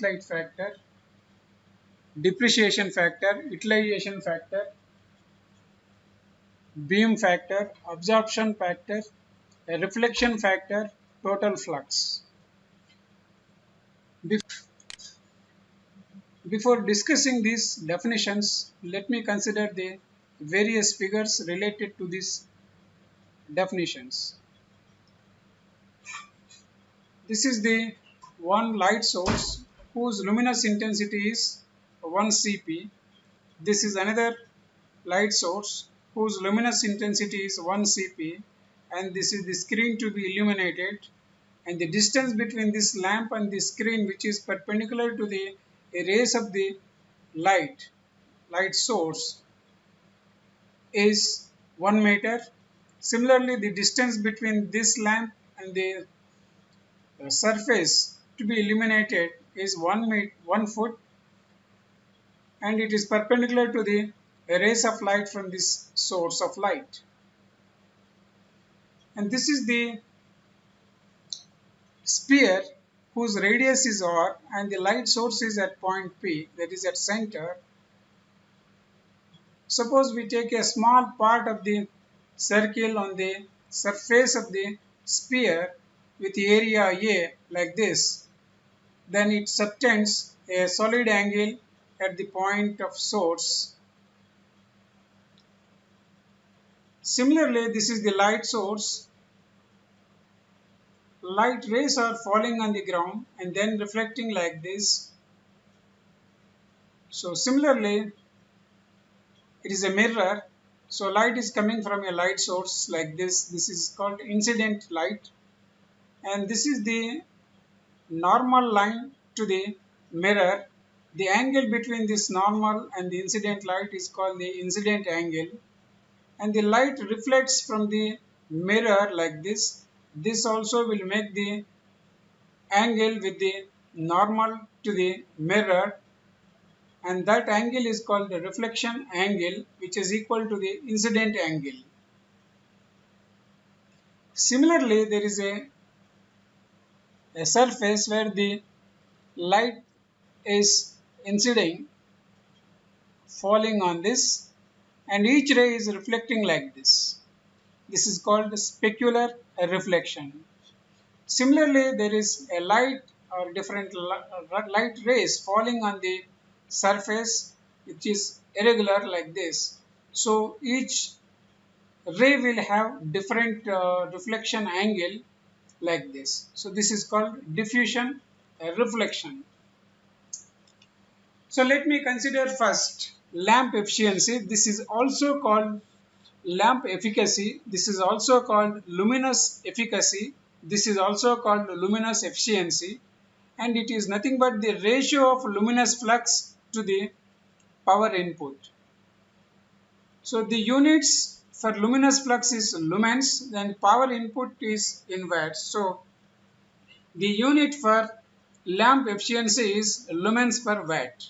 Light factor, depreciation factor, utilization factor, beam factor, absorption factor, a reflection factor, total flux. Before discussing these definitions, let me consider the various figures related to these definitions. This is the one light source whose luminous intensity is 1 cp. This is another light source whose luminous intensity is 1 cp, and this is the screen to be illuminated, and the distance between this lamp and the screen, which is perpendicular to the rays of the light source, is 1 meter. Similarly, the distance between this lamp and the surface to be illuminated is 1 foot, and it is perpendicular to the rays of light from this source of light. And this is the sphere whose radius is r, and the light source is at point P, that is at center. Suppose we take a small part of the circle on the surface of the sphere with area A like this, then it subtends a solid angle at the point of source. Similarly, this is the light source. Light rays are falling on the ground and then reflecting like this. So similarly, it is a mirror. So light is coming from a light source like this. This is called incident light. And this is the normal line to the mirror. The angle between this normal and the incident light is called the incident angle. And the light reflects from the mirror like this. This also will make the angle with the normal to the mirror, and that angle is called the reflection angle, which is equal to the incident angle. Similarly, there is a surface where the light is incident, falling on this, and each ray is reflecting like this. This is called specular reflection. Similarly, there is a light or different light rays falling on the surface, which is irregular like this. So each ray will have different reflection angle like this. So this is called diffusion reflection. So let me consider first lamp efficiency. This is also called lamp efficacy. This is also called luminous efficacy. This is also called luminous efficiency, and it is nothing but the ratio of luminous flux to the power input. So the units for luminous flux is lumens, then power input is in watts. So the unit for lamp efficiency is lumens per watt.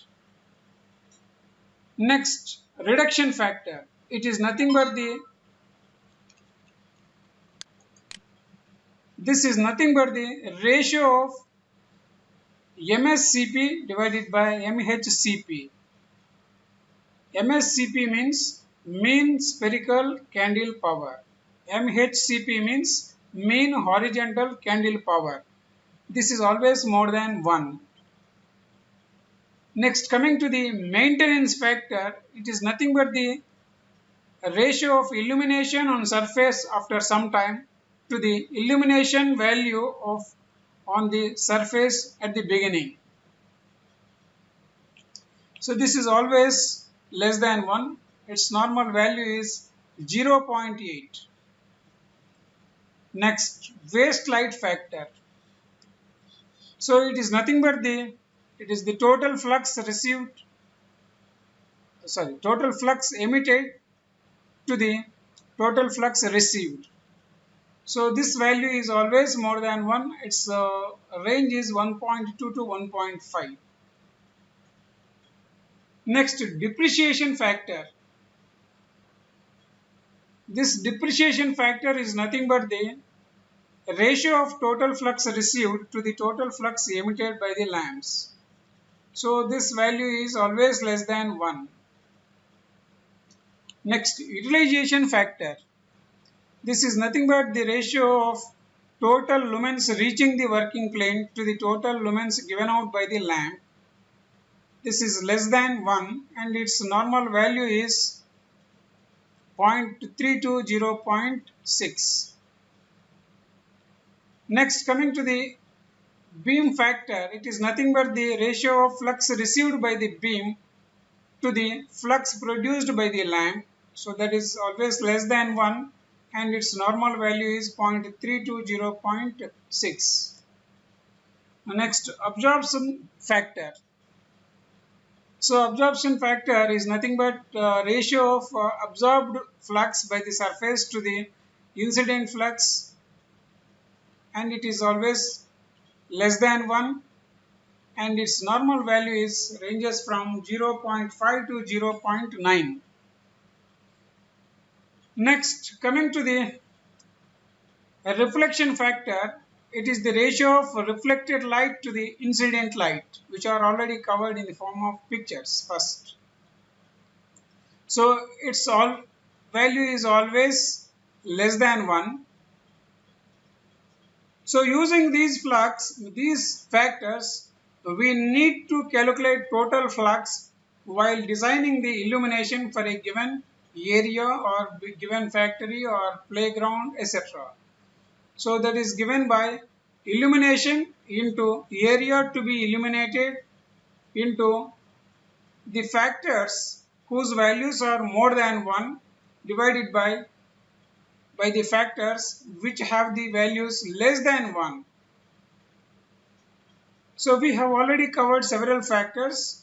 Next, reduction factor. It is nothing but the ratio of MSCP divided by MHCP. MSCP means mean spherical candle power. MHCP means mean horizontal candle power. This is always more than 1. Next, coming to the maintenance factor, it is nothing but the ratio of illumination on surface after some time to the illumination value of on the surface at the beginning. So this is always less than 1. Its normal value is 0.8. Next, waste light factor. So it is nothing but the total flux total flux emitted to the total flux received. So this value is always more than 1. Its range is 1.2 to 1.5. Next, depreciation factor. This depreciation factor is nothing but the ratio of total flux received to the total flux emitted by the lamps. So this value is always less than 1. Next, utilization factor. This is nothing but the ratio of total lumens reaching the working plane to the total lumens given out by the lamp. This is less than 1 and its normal value is 0.3 to 0.6. Next, coming to the beam factor, it is nothing but the ratio of flux received by the beam to the flux produced by the lamp. So that is always less than 1 and its normal value is 0.3 to 0.6. Next, absorption factor. So absorption factor is nothing but ratio of absorbed flux by the surface to the incident flux, and it is always less than 1 and its normal value is ranges from 0.5 to 0.9. Next, coming to the reflection factor, it is the ratio of reflected light to the incident light, which are already covered in the form of pictures first. So its all value is always less than 1. So using these factors, we need to calculate total flux while designing the illumination for a given area or given factory or playground, etc. So that is given by illumination into area to be illuminated into the factors whose values are more than 1 divided by the factors which have the values less than 1. So we have already covered several factors.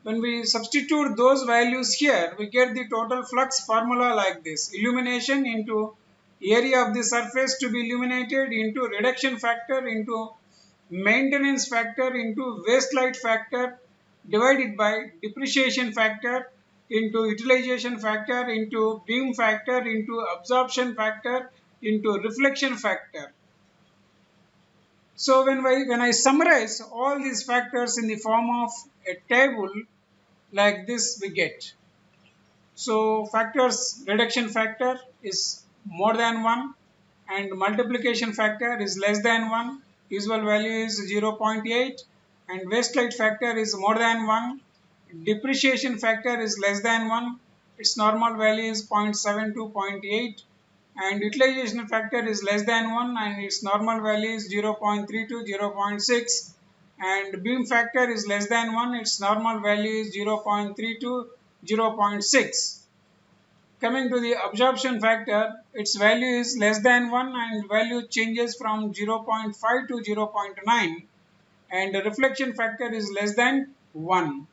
When we substitute those values here, we get the total flux formula like this. Illumination into area of the surface to be illuminated into reduction factor into maintenance factor into waste light factor divided by depreciation factor into utilization factor into beam factor into absorption factor into reflection factor. So when I summarize all these factors in the form of a table like this, we get. So factors, reduction factor is more than 1 and multiplication factor is less than 1. Usual value is 0.8 and waste light factor is more than 1. Depreciation factor is less than 1. Its normal value is 0.7 to 0.8 and utilization factor is less than 1 and its normal value is 0.3 to 0.6 and beam factor is less than 1, its normal value is 0.3 to 0.6. Coming to the absorption factor, its value is less than 1 and value changes from 0.5 to 0.9 and the reflection factor is less than 1.